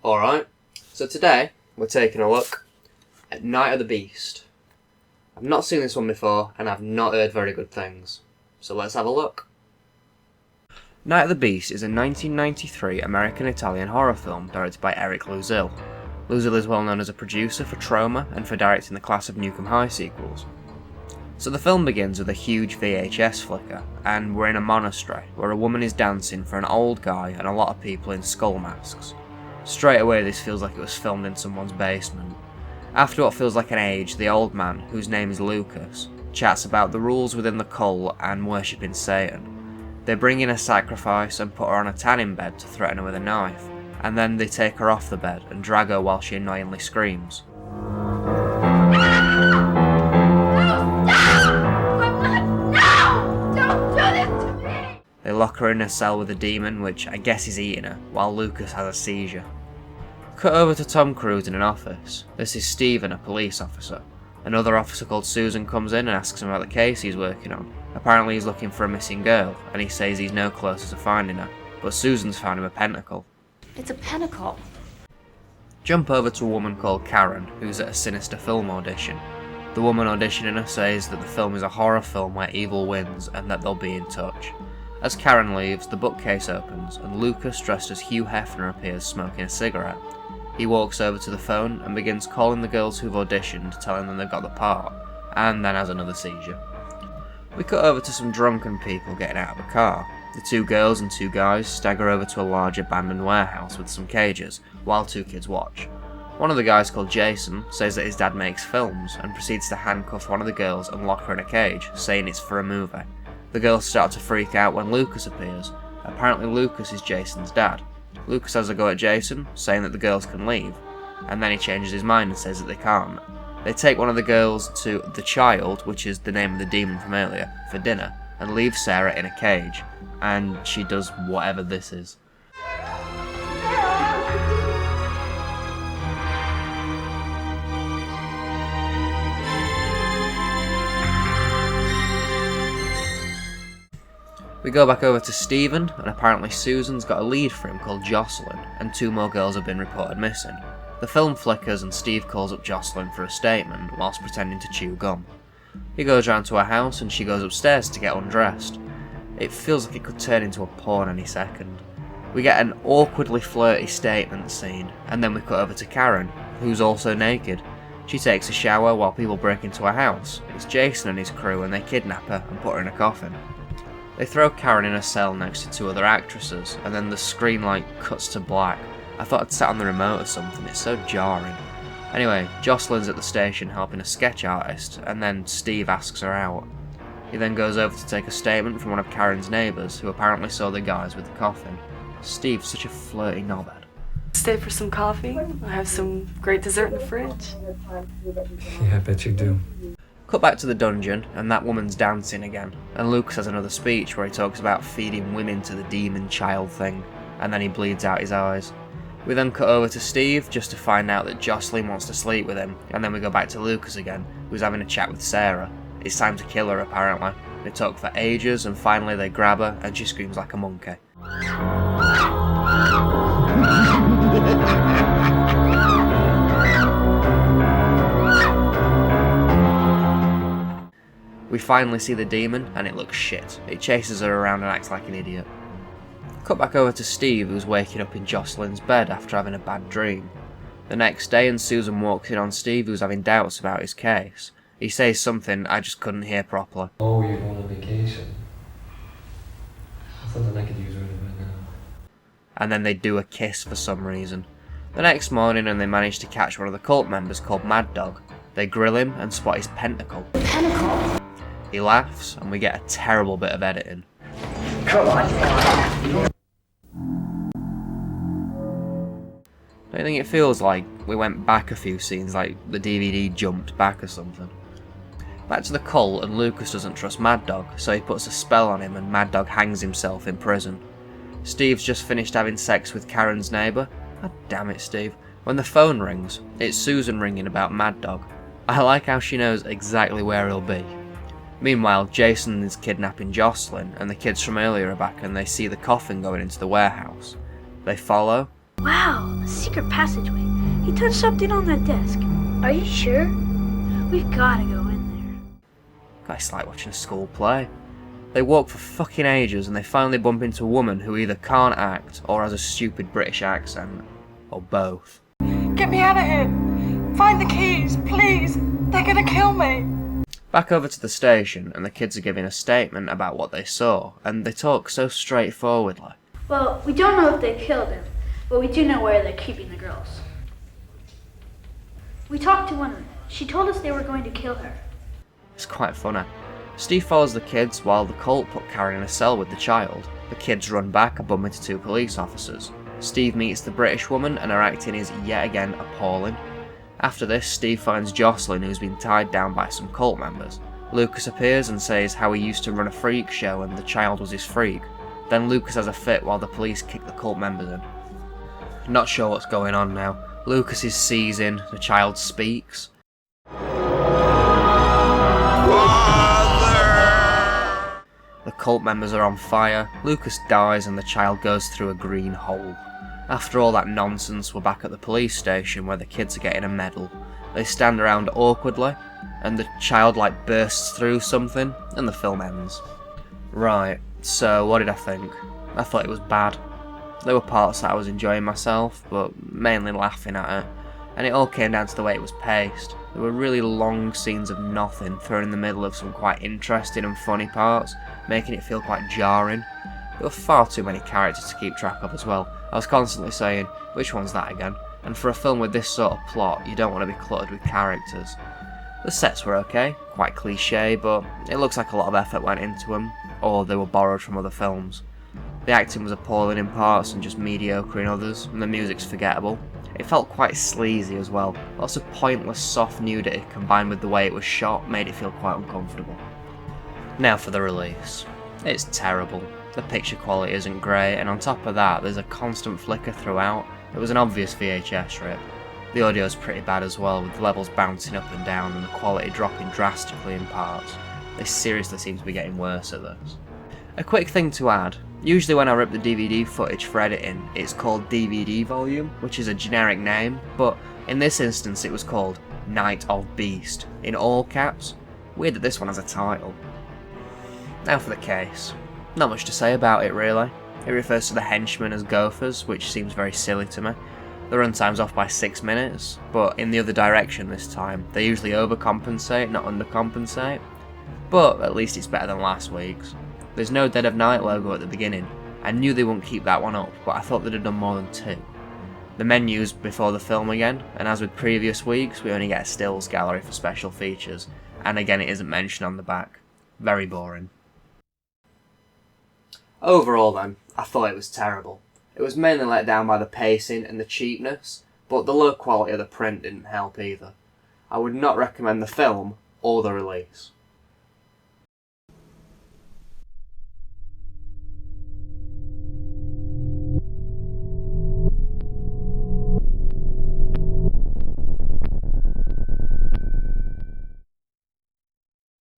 Alright, so today we're taking a look at Night of the Beast. I've not seen this one before and I've not heard very good things, so let's have a look. Night of the Beast is a 1993 American-Italian horror film directed by Eric Luzil. Luzil is well known as a producer for Trauma and for directing the Class of Nukem High sequels. So the film begins with a huge VHS flicker, and we're in a monastery where a woman is dancing for an old guy and a lot of people in skull masks. Straight away this feels like it was filmed in someone's basement. After what feels like an age, the old man, whose name is Lucas, chats about the rules within the cult and worshipping Satan. They bring in a sacrifice and put her on a tanning bed to threaten her with a knife, and then they take her off the bed and drag her while she annoyingly screams. They lock her in a cell with a demon, which I guess is eating her, while Lucas has a seizure. Cut over to Tom Cruise in an office. This is Steven, a police officer. Another officer called Susan comes in and asks him about the case he's working on. Apparently he's looking for a missing girl, and he says he's no closer to finding her, but Susan's found him a pentacle. It's a pentacle. Jump over to a woman called Karen, who's at a sinister film audition. The woman auditioning her says that the film is a horror film where evil wins and that they'll be in touch. As Karen leaves, the bookcase opens and Lucas, dressed as Hugh Hefner, appears smoking a cigarette. He walks over to the phone and begins calling the girls who've auditioned, telling them they've got the part, and then has another seizure. We cut over to some drunken people getting out of a car. The two girls and two guys stagger over to a large abandoned warehouse with some cages, while two kids watch. One of the guys, called Jason, says that his dad makes films and proceeds to handcuff one of the girls and lock her in a cage, saying it's for a movie. The girls start to freak out when Lucas appears. Apparently Lucas is Jason's dad. Lucas has a go at Jason, saying that the girls can leave, and then he changes his mind and says that they can't. They take one of the girls to the Child, which is the name of the demon from earlier, for dinner, and leave Sarah in a cage, and she does whatever this is. We go back over to Steven, and apparently Susan's got a lead for him called Jocelyn, and two more girls have been reported missing. The film flickers and Steve calls up Jocelyn for a statement whilst pretending to chew gum. He goes round to her house and she goes upstairs to get undressed. It feels like it could turn into a porn any second. We get an awkwardly flirty statement scene, and then we cut over to Karen, who's also naked. She takes a shower while people break into her house. It's Jason and his crew, and they kidnap her and put her in a coffin. They throw Karen in a cell next to two other actresses, and then the screen light cuts to black. I thought I'd sat on the remote or something, it's so jarring. Anyway, Jocelyn's at the station helping a sketch artist, and then Steve asks her out. He then goes over to take a statement from one of Karen's neighbours, who apparently saw the guys with the coffin. Steve's such a flirty knobhead. Stay for some coffee? I have some great dessert in the fridge. Yeah, I bet you do. Cut back to the dungeon, and that woman's dancing again, and Lucas has another speech where he talks about feeding women to the demon child thing, and then he bleeds out his eyes. We then cut over to Steve, just to find out that Jocelyn wants to sleep with him, and then we go back to Lucas again, who's having a chat with Sarah. It's time to kill her, apparently. They talk for ages, and finally they grab her, and she screams like a monkey. We finally see the demon, and it looks shit. It chases her around and acts like an idiot. Cut back over to Steve, who's waking up in Jocelyn's bed after having a bad dream. The next day, and Susan walks in on Steve, who's having doubts about his case. He says something I just couldn't hear properly. Oh, you're going on vacation. Something I could use right about now. And then they do a kiss for some reason. The next morning, and they manage to catch one of the cult members called Mad Dog. They grill him and spot his pentacle. Pentacle. He laughs, and we get a terrible bit of editing. Come on. Don't you think it feels like we went back a few scenes, like the DVD jumped back or something? Back to the cult, and Lucas doesn't trust Mad Dog, so he puts a spell on him and Mad Dog hangs himself in prison. Steve's just finished having sex with Karen's neighbour. God damn it, Steve. When the phone rings, it's Susan ringing about Mad Dog. I like how she knows exactly where he'll be. Meanwhile, Jason is kidnapping Jocelyn, and the kids from earlier are back and they see the coffin going into the warehouse. They follow, Wow, a secret passageway. He touched something on that desk. Are you sure? We've gotta go in there. It's like watching a school play. They walk for fucking ages and they finally bump into a woman who either can't act or has a stupid British accent. Or both. Get me out of here! Find the keys, please! They're gonna kill me! Back over to the station and the kids are giving a statement about what they saw, and they talk so straightforwardly. Well, we don't know if they killed him, but we do know where they're keeping the girls. We talked to one of them. She told us they were going to kill her. It's quite funny. Steve follows the kids while the cult put Karen in a cell with the child. The kids run back and bump into two police officers. Steve meets the British woman and her acting is yet again appalling. After this, Steve finds Jocelyn, who's been tied down by some cult members. Lucas appears and says how he used to run a freak show and the child was his freak. Then Lucas has a fit while the police kick the cult members in. Not sure what's going on now. Lucas is seizing, the child speaks. The cult members are on fire, Lucas dies and the child goes through a green hole. After all that nonsense, we're back at the police station where the kids are getting a medal. They stand around awkwardly, and the child bursts through something, and the film ends. Right, so what did I think? I thought it was bad. There were parts that I was enjoying myself, but mainly laughing at it, and it all came down to the way it was paced. There were really long scenes of nothing thrown in the middle of some quite interesting and funny parts, making it feel quite jarring. There were far too many characters to keep track of as well. I was constantly saying, which one's that again? And for a film with this sort of plot, you don't want to be cluttered with characters. The sets were okay, quite cliche, but it looks like a lot of effort went into them, or they were borrowed from other films. The acting was appalling in parts and just mediocre in others, and the music's forgettable. It felt quite sleazy as well. Lots of pointless soft nudity combined with the way it was shot made it feel quite uncomfortable. Now for the release. It's terrible. The picture quality isn't great, and on top of that there's a constant flicker throughout. It was an obvious VHS rip. The audio's pretty bad as well, with the levels bouncing up and down and the quality dropping drastically in parts. They seriously seem to be getting worse at this. A quick thing to add, usually when I rip the DVD footage for editing, it's called DVD volume, which is a generic name, but in this instance it was called Night of Beast, in all caps. Weird that this one has a title. Now for the case. Not much to say about it really. It refers to the henchmen as gophers, which seems very silly to me. The runtime's off by 6 minutes, but in the other direction this time. They usually overcompensate, not undercompensate. But at least it's better than last week's. There's no Dead of Night logo at the beginning. I knew they wouldn't keep that one up, but I thought they'd have done more than 2. The menu's before the film again, and as with previous weeks, we only get a stills gallery for special features, and again it isn't mentioned on the back. Very boring. Overall then, I thought it was terrible. It was mainly let down by the pacing and the cheapness, but the low quality of the print didn't help either. I would not recommend the film or the release.